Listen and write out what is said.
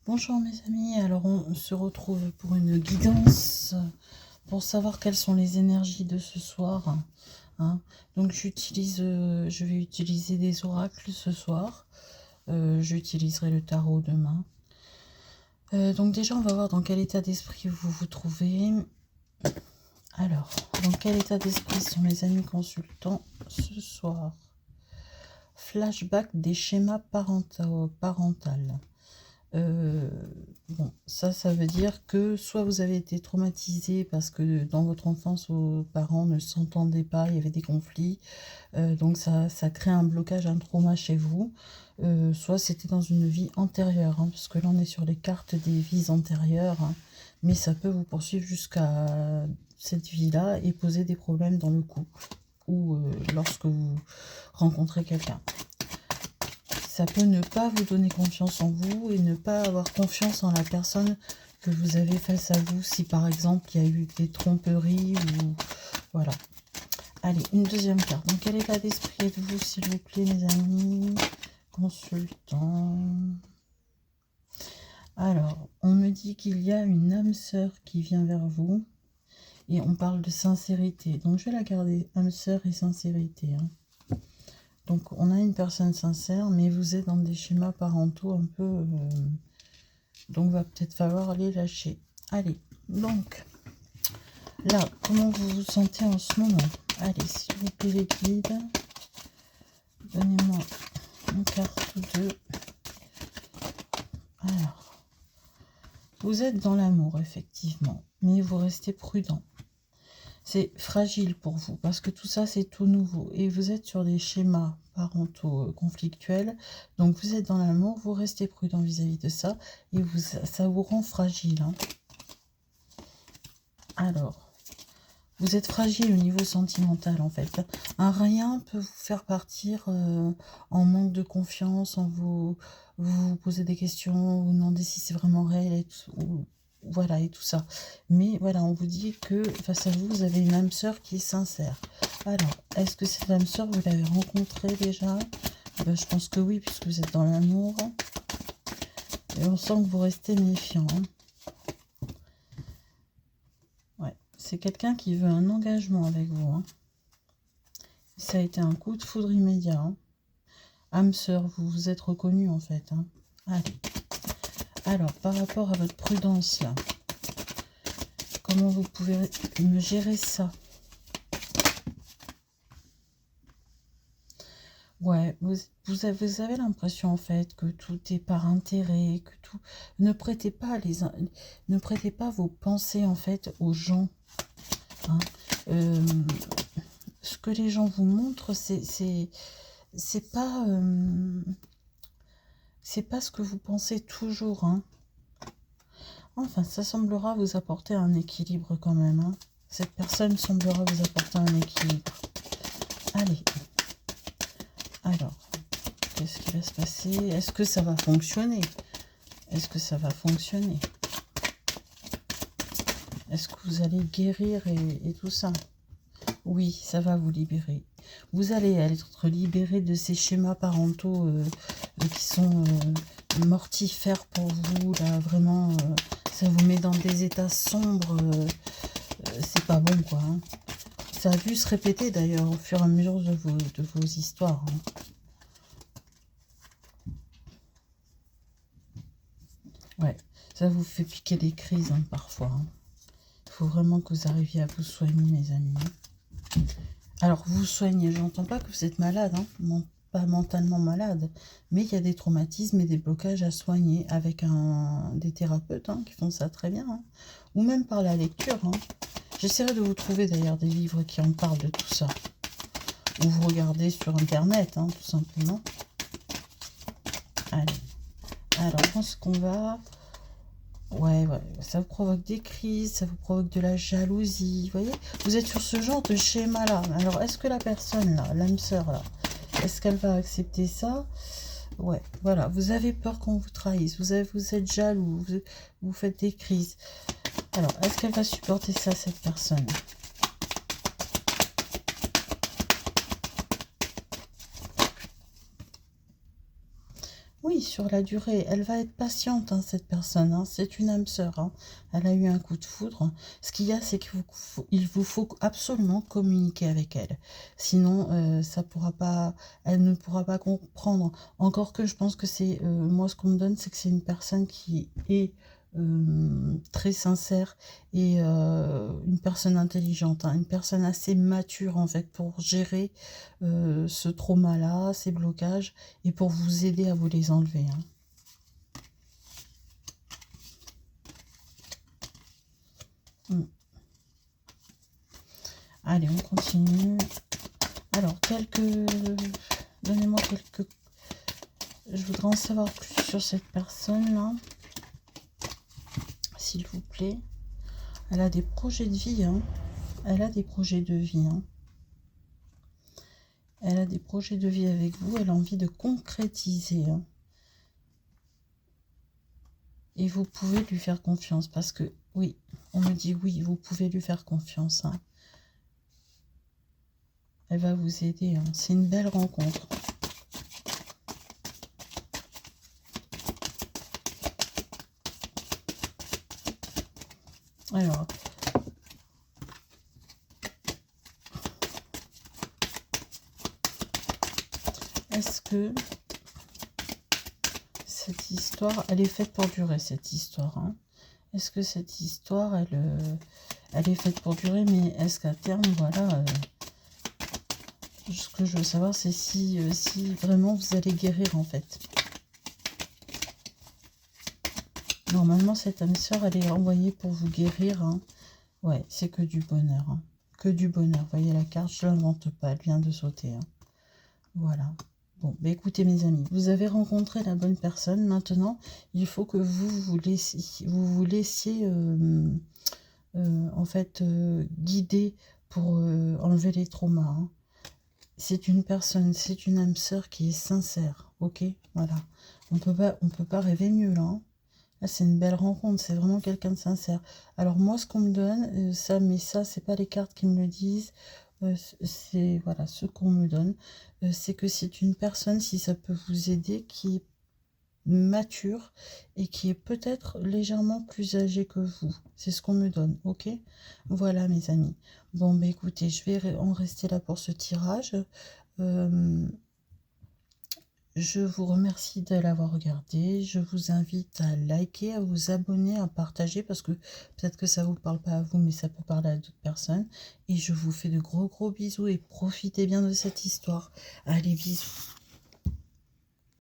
Bonjour mes amis, alors on se retrouve pour une guidance pour savoir quelles sont les énergies de ce soir. Hein. Donc je vais utiliser des oracles ce soir. J'utiliserai le tarot demain. Donc déjà on va voir dans quel état d'esprit vous vous trouvez. Alors, dans quel état d'esprit sont les amis consultants ce soir? Flashback des schémas parentaux. Bon, ça veut dire que soit vous avez été traumatisé parce que dans votre enfance, vos parents ne s'entendaient pas, il y avait des conflits, donc ça crée un blocage, un trauma chez vous, soit c'était dans une vie antérieure, hein, parce que là on est sur les cartes des vies antérieures, hein, mais ça peut vous poursuivre jusqu'à cette vie-là et poser des problèmes dans le couple ou lorsque vous rencontrez quelqu'un. Ça peut ne pas vous donner confiance en vous et ne pas avoir confiance en la personne que vous avez face à vous, si par exemple il y a eu des tromperies ou voilà. Allez, une deuxième carte. Dans quel état d'esprit êtes-vous, s'il vous plaît, mes amis consultants? Alors, on me dit qu'il y a une âme sœur qui vient vers vous et on parle de sincérité. Donc je vais la garder, âme sœur et sincérité. Hein. Donc, on a une personne sincère, mais vous êtes dans des schémas parentaux un peu... donc, va peut-être falloir les lâcher. Allez, donc, là, comment vous vous sentez en ce moment? Allez, s'il vous plaît, les guides, donnez-moi une carte ou deux. Alors, vous êtes dans l'amour, effectivement, mais vous restez prudent. C'est fragile pour vous, parce que tout ça, c'est tout nouveau. Et vous êtes sur des schémas parentaux conflictuels. Donc, vous êtes dans l'amour, vous restez prudent vis-à-vis de ça. Et ça vous rend fragile. Hein. Alors, vous êtes fragile au niveau sentimental, en fait. Un rien peut vous faire partir en manque de confiance, vous posez des questions, vous demandez si c'est vraiment réel, voilà, et tout ça. Mais voilà, on vous dit que face à vous, vous avez une âme sœur qui est sincère. Alors, est-ce que cette âme sœur, vous l'avez rencontrée déjà? Je pense que oui, puisque vous êtes dans l'amour. Et on sent que vous restez méfiant. Hein. Ouais, c'est quelqu'un qui veut un engagement avec vous. Hein. Ça a été un coup de foudre immédiat. Hein. Âme sœur, vous vous êtes reconnu en fait. Hein. Allez. Alors, par rapport à votre prudence là, comment vous pouvez me gérer ça? Ouais, vous avez l'impression en fait que tout est par intérêt, que tout... Ne prêtez pas vos pensées en fait aux gens. Hein. Ce que les gens vous montrent, c'est pas ce que vous pensez toujours. Hein. Enfin, ça semblera vous apporter un équilibre quand même. Hein. Cette personne semblera vous apporter un équilibre. Allez. Alors, qu'est-ce qui va se passer? Est-ce que ça va fonctionner? Est-ce que ça va fonctionner? Est-ce que vous allez guérir et tout ça? Oui, ça va vous libérer. Vous allez être libéré de ces schémas parentaux qui sont mortifères pour vous. Là, vraiment, ça vous met dans des états sombres. C'est pas bon, quoi. Hein. Ça a dû se répéter, d'ailleurs, au fur et à mesure de vos histoires. Hein. Ouais, ça vous fait piquer des crises, hein, parfois. Hein. Il faut vraiment que vous arriviez à vous soigner, mes amis. Alors, vous soignez, j'entends pas que vous êtes malade, hein, pas mentalement malade, mais il y a des traumatismes et des blocages à soigner avec des thérapeutes hein, qui font ça très bien, hein, ou même par la lecture. Hein. J'essaierai de vous trouver d'ailleurs des livres qui en parlent de tout ça, ou vous regardez sur Internet, hein, tout simplement. Allez, alors, je pense qu'on va... Ouais, ça vous provoque des crises, ça vous provoque de la jalousie, vous voyez? Vous êtes sur ce genre de schéma-là. Alors, est-ce que la personne, là, l'âme sœur, là, est-ce qu'elle va accepter ça? Ouais, voilà, vous avez peur qu'on vous trahisse, vous êtes jaloux, vous faites des crises. Alors, est-ce qu'elle va supporter ça, cette personne? Oui, oui, sur la durée, elle va être patiente, hein, cette personne, hein. C'est une âme sœur, hein. Elle a eu un coup de foudre. Ce qu'il y a, c'est qu'il vous faut absolument communiquer avec elle. Sinon, ça pourra pas, elle ne pourra pas comprendre. Encore que je pense que c'est, moi, ce qu'on me donne, c'est que c'est une personne qui est très sincère et une personne intelligente, hein, une personne assez mature en fait pour gérer ce trauma-là, ces blocages et pour vous aider à vous les enlever, hein. Allez, on continue. Alors, donnez-moi quelques... Je voudrais en savoir plus sur cette personne-là, s'il vous plaît. Elle a des projets de vie, hein. Elle a des projets de vie, hein. Elle a des projets de vie avec vous. Elle a envie de concrétiser, hein. Et vous pouvez lui faire confiance parce que, oui, on me dit oui, vous pouvez lui faire confiance, hein. Elle va vous aider, hein. C'est une belle rencontre. Alors, est-ce que cette histoire, elle est faite pour durer, cette histoire, hein? Est-ce que cette histoire, elle est faite pour durer, mais est-ce qu'à terme, voilà, ce que je veux savoir, c'est si vraiment vous allez guérir, en fait. Normalement, cette âme sœur, elle est envoyée pour vous guérir, hein. Ouais, c'est que du bonheur, hein. Que du bonheur. Vous voyez la carte, je ne l'invente pas, elle vient de sauter, hein. Voilà. Bon, bah écoutez mes amis, vous avez rencontré la bonne personne. Maintenant, il faut que vous laissiez en fait guider pour enlever les traumas, hein. C'est une personne, c'est une âme sœur qui est sincère, ok? Voilà. On peut pas rêver mieux là, hein. Là, c'est une belle rencontre, c'est vraiment quelqu'un de sincère. Alors moi, ce qu'on me donne, ça, c'est pas les cartes qui me le disent. C'est voilà ce qu'on me donne, c'est que c'est une personne, si ça peut vous aider, qui est mature et qui est peut-être légèrement plus âgée que vous. C'est ce qu'on me donne, ok? Voilà mes amis. Bon, bah écoutez, je vais en rester là pour ce tirage. Je vous remercie de l'avoir regardé. Je vous invite à liker, à vous abonner, à partager parce que peut-être que ça ne vous parle pas à vous, mais ça peut parler à d'autres personnes. Et je vous fais de gros bisous et profitez bien de cette histoire. Allez, bisous.